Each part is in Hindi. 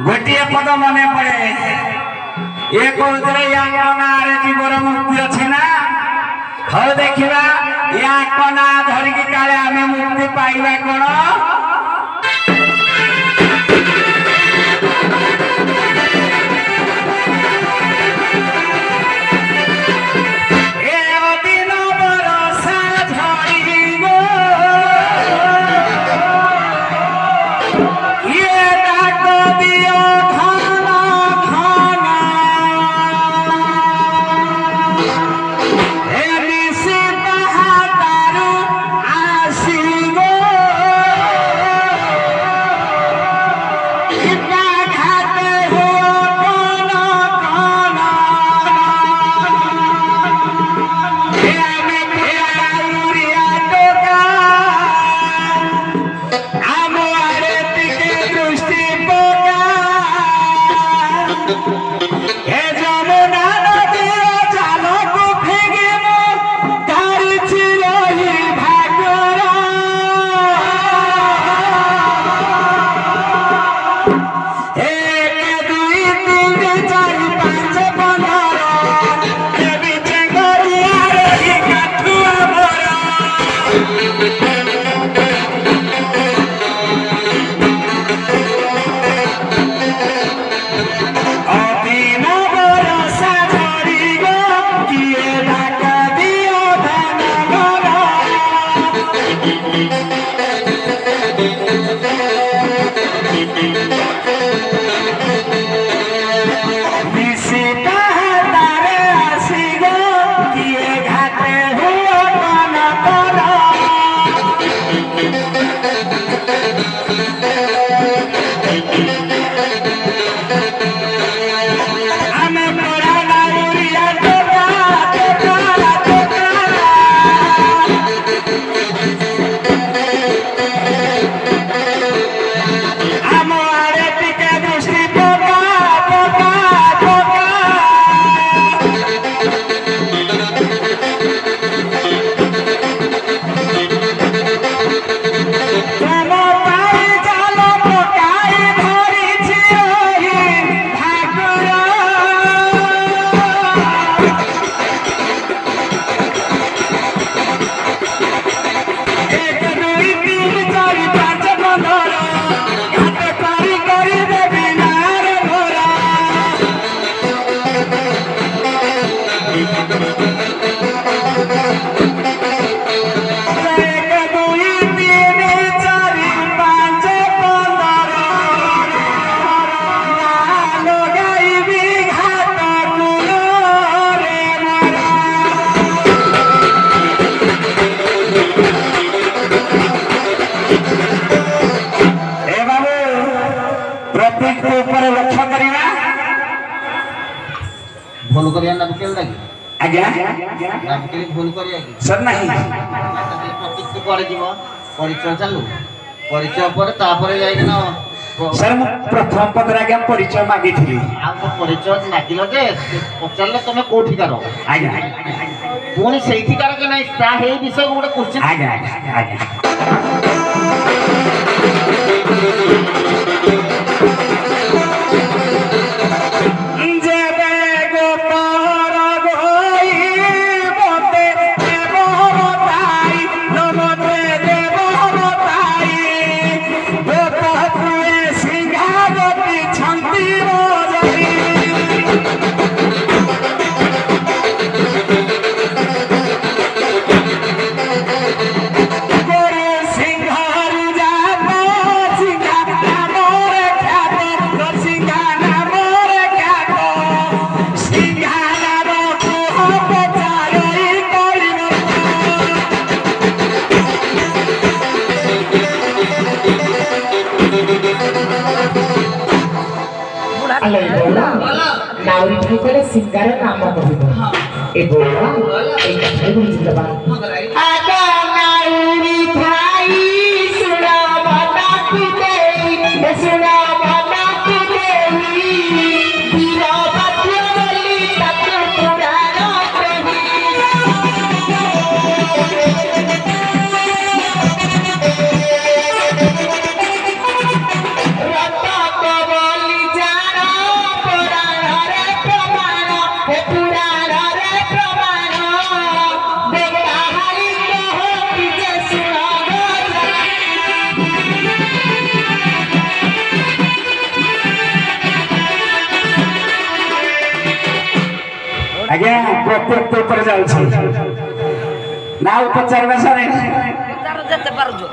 गोटे पद मन पड़े ये कहते गाँव जीवर मुक्ति अच्छे ना हाँ देखा या ना धरिकी काले आम मुक्ति पाइबा कौन भूल करिया ना केल लागी आज्ञा नाम के भूल करिया की सर नहीं प्रतीक को पड़े जीव परिचय चालू परिचय पर तापर जाई ना सर मु प्रथम पत्र आज्ञा परिचय मागी थी आ तो परिचय मागिलो जे पचारले तमे कोठी करो आज्ञा पुणी सेठी कार के नहीं ता हे विषय गोटे क्वेश्चन आज्ञा आज्ञा नावरी ठाई कले सिंगार नाम कहिबो ए बोला ए कथे बुझिलबा आगा नावरी ठाई सुना बता तू दे सुना बता तू दे बीरा बातिया वाली तक पुराना रता को बोली प्रत्येक ऊपर जाउछि ना उपचार सारे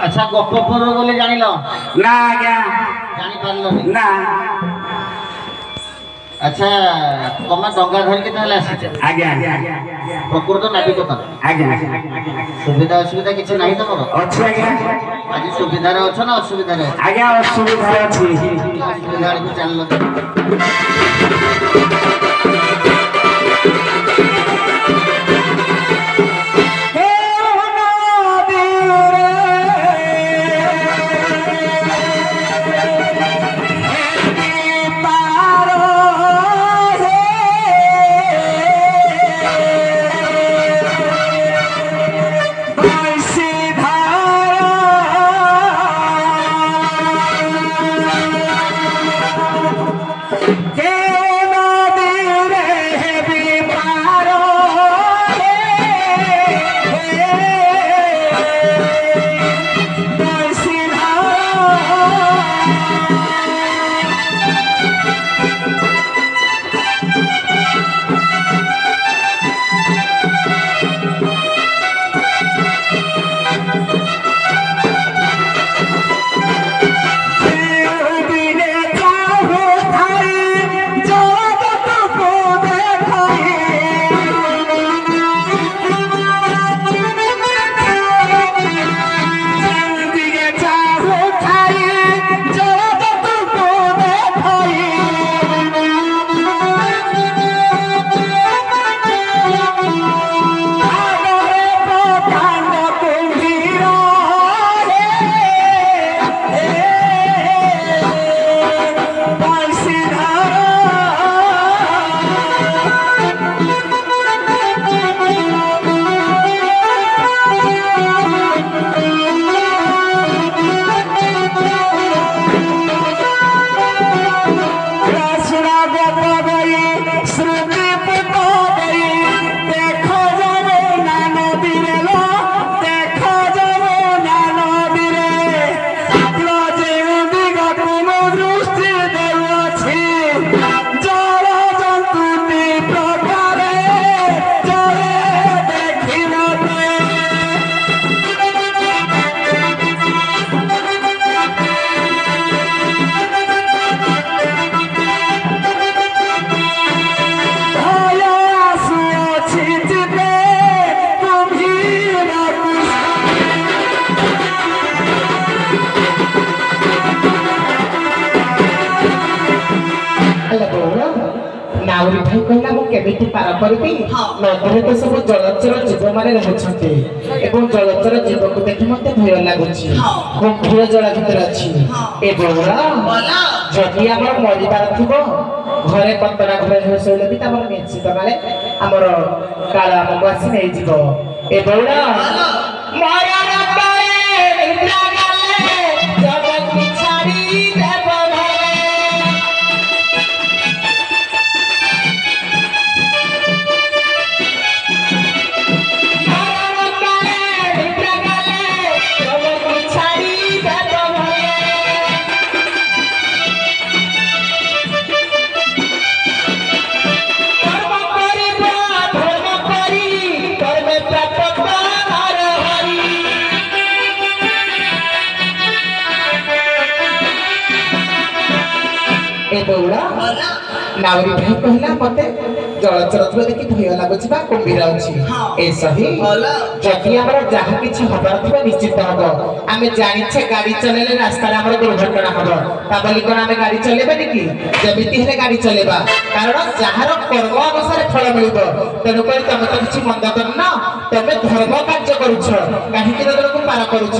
अच्छा गप पर बोले जानिल ना आज्ञा जानि पारलो ना अच्छा तमे डंगा धर के ताले आसी आज्ञा प्रकृत नाविक तमे आज्ञा सुविधा असुविधा किछ नाही तमरो अच्छी आज्ञा आज सुविधा रे अछ ना असुविधा रे आज्ञा असुविधा अछि सुविधा रे चललो नाउरी भाई कहला मु केमिति पार करबी नदीरे तो सब जलचर जीव माने रहछन्ते एवं जलचर जीव को देखि मते भय लागुछि गंभीर जल भीतर अछि ए बोरा जदि हमर मरिबार थिबो घरे पतरा घरे होसले भी तमर मेछि तमाले हमर काला मबासी नै जीवो ए बोरा माया रबाए निद्रा गाले जगत पिछाड़ी देव नावरी भाई कहला मते जलचर जीव देखि भय लागुछि बा कुंभीर अछि ए सही जति हमर जहा किछि हबार थिबा निश्चित हबो आमे जानिछे गाड़ी चलेले रास्ता रे हमर दुर्घटना हबो ताबली कोन आमे गाड़ी चलेबे कि जेबिति हेले गाड़ी चलेबा कारण जहार कर्म अनुसार फल मिलबो तनु कर तमे त किछि मंद करना तमे धर्म कार्य करूछ काहे कि को पार करूछ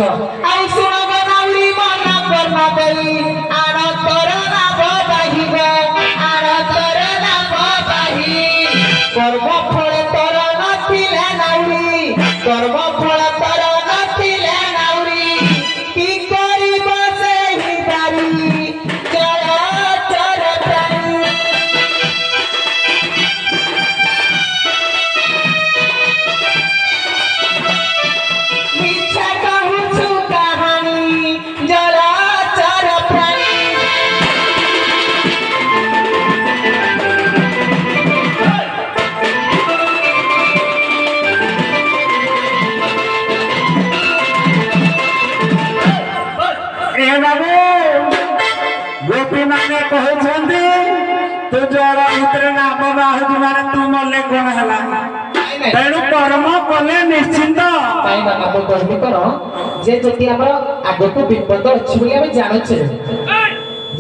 आई सुनो नावरी मना कर्म देई आर तोर ना बबाहिबा कर्म फल तर नथिले नाउरी कर्म फल तर नथिले नाउरी की करिब सेहि दारी जलचर प्राणी मिछा कहूछु कहानी जलचर प्राणी कहते तू जड़ भितर नाम बाहु मारे तू मले कौन है तेणु कर्म कले निश्चिंत कहीं ना आप कहबी करो जे जति हमर आगो को विपद अछि बोली हम जानछे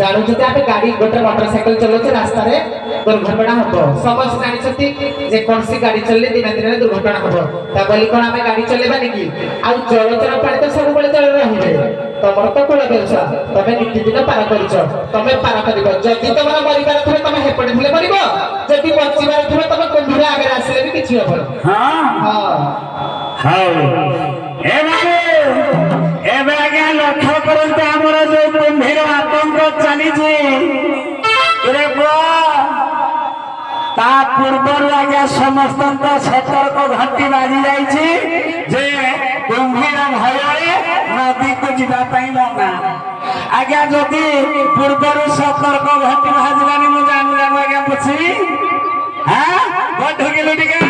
जानछे आप गाड़ी गोटे मोटरसाइकिल चलोचे रास्ता रे दुर्घटना हबो समस्त जानिछती जे कोनसी गाड़ी चलले दिन दिन दुर्घटना हबो ता बोली कोन हमें गाड़ी चलेबा नेकी आ चलचर पारे तो सब बेले चल रहिबे तमर तो कोला बेलसा तमे नित्य दिन पार करिछो तमे पार करिबो जति तमरा परिवार थरे तमे हेपडे थिले परिबो जति बचिबार थरे तमे कुंभीर आगे आसले भी किछि हबो हां हां ए बाबू एबे आगे लक्ष्य करते हमर जो कुंभीर आतंक चली जे रे बो ता पूर्व आगे समस्त सतर्क घंटी बाजी जाइछि जे कुंभीर भୟରେ नदी को जीवा पाई मना आज्ञा जदि पूर्व सतर्क घंटी बाजिलानी मु जानु जानु आज्ञा पुछि हां बड़ ढगिलो टिके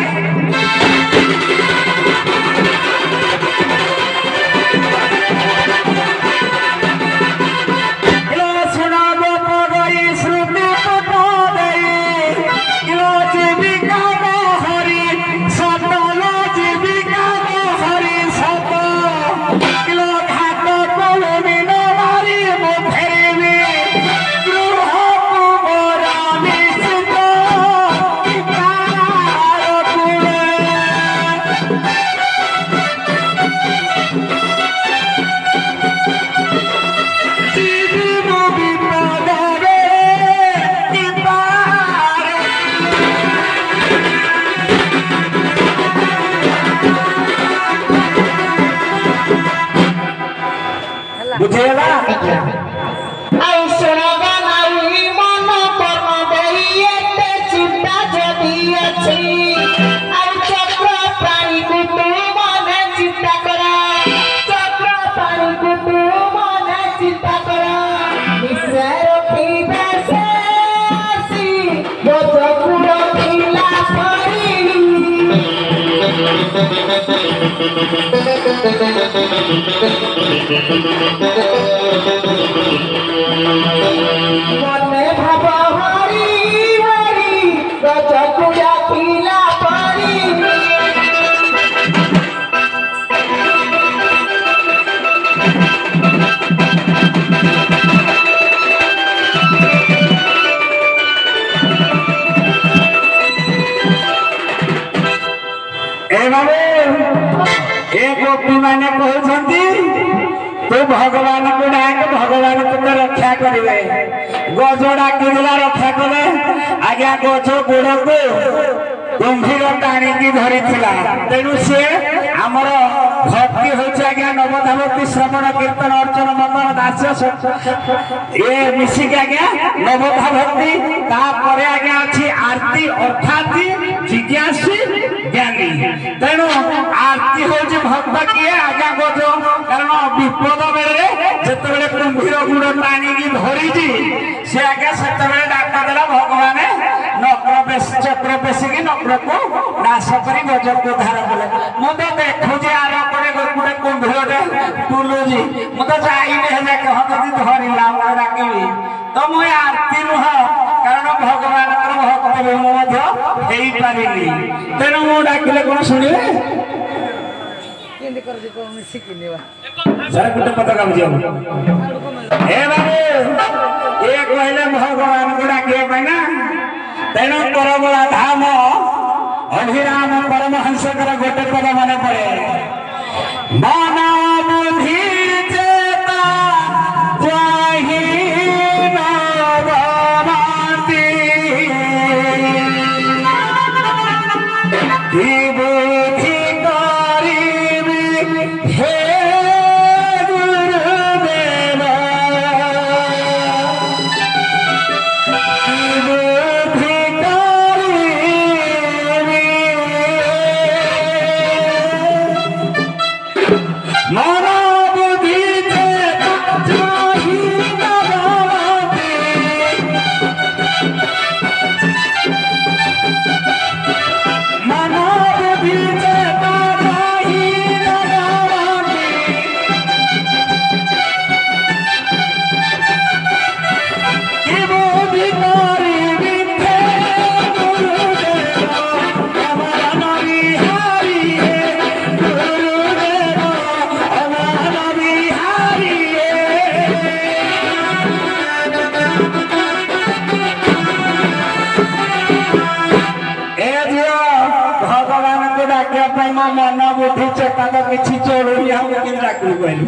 बुझेला आई सुनागा नाई मन कर्म देई एते चिंता जदी अछि आई चक्र प्राणी को तू मने चिंता करा चक्र प्राणी को तू मने चिंता करा निसर पीबे से सी वो चक्र पीला मने भाव हरी हरी गजकुया पीला परी ए बाबू ए गोपी माने कहउछंती तू भगवान को डाक भगवान तुम रक्षा करेंगे गज डाकिला रक्षा कले आज्ञा गज गोड़ को कुंभीर टाणी धरी तेणु सी आमर भक्ति हूँ आज्ञा नवधावती श्रवण कीर्तन अर्चन मंदन दास्य ये मिसिक आज्ञा नवधावती तापर आज्ञा अच्छी आरती अर्थात जिज्ञासी ज्ञानी तेणु आरती हूँ भक्त किए आज्ञा गज कारण विपद बेले जिते कुंभीर गुड़ टाणी धरी सी आज्ञा से डाक देला भगवान चक्र पेसिकी नक्र को नाश कर गज को धार कले मुझे देखुची आर गोटे कुंभीर टुलुजी मुझे जाइए कहती धरला डाकबी तो मुझे आरती नुह कारण भगवान भक्त भी मुझे पारि तेणु मु डाकिले कौन शुणिले सर गोटे पता गाँव हे बाबू ये कहले भगवान को डाकिया ना तेणु परबला धाम अभिराम परमहंस गोटे पद मन पड़े मन बुद्धि चेता जाहि नवमाति की बुद्धि करिबि हे गुरुदेव की बुद्धि କିଛି ଚଳୁନି ଆଉ କେମିତି ଡାକିବୁ କହିଲୁ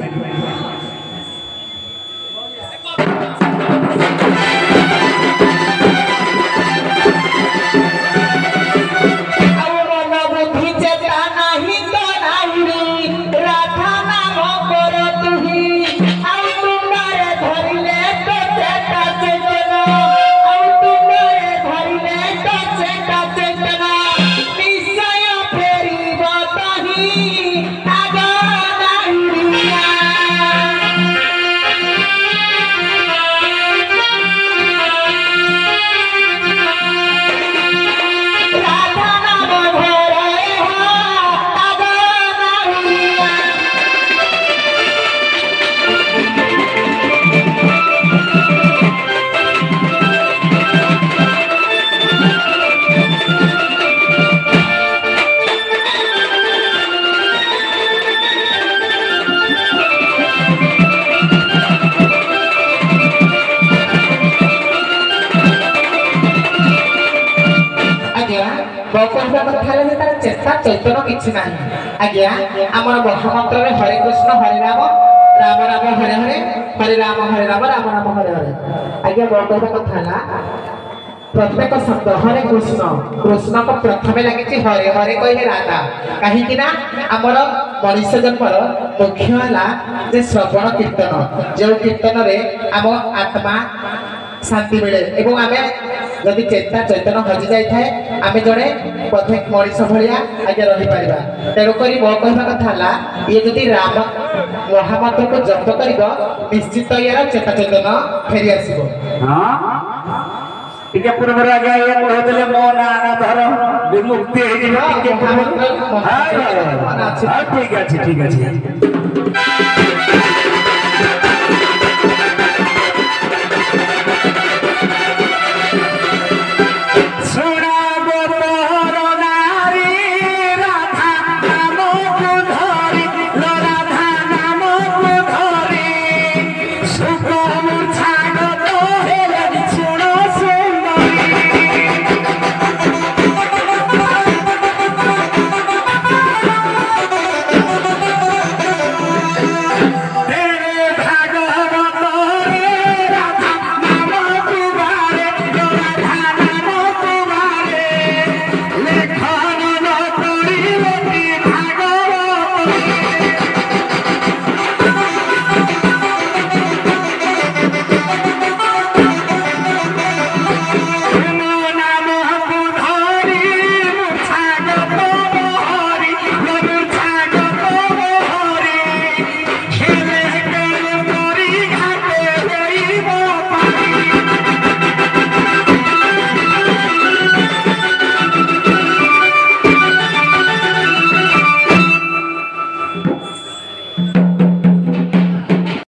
चेता चैतन्य किसी ना आज्ञा आम महामंत्र हरे कृष्ण हरे राम राम राम हरे हरे हरे राम राम राम हरे हरे आज्ञा बड़ कथा प्रत्येक शब्द हरे कृष्ण कृष्ण को प्रथम लगे हरे हरे कहे राधा कहीं आमर मनुष्य जन्मर मुख्य है श्रवण कीर्तन जो कीर्तन रे आम आत्मा शांति मिले एवं आमे जदि चेता चैतन्य हजि जाए आम जड़े पथे मनीष भाया आगे रही पारिबा तेणुक मो कहवा कथा ये जदि राम महामंत्र को जप कर निश्चित यार चेता चैतन्य फेरी आसो टिके पूर्व आगे ये कहते मो ना धर विमुक्ति ठीक अच्छे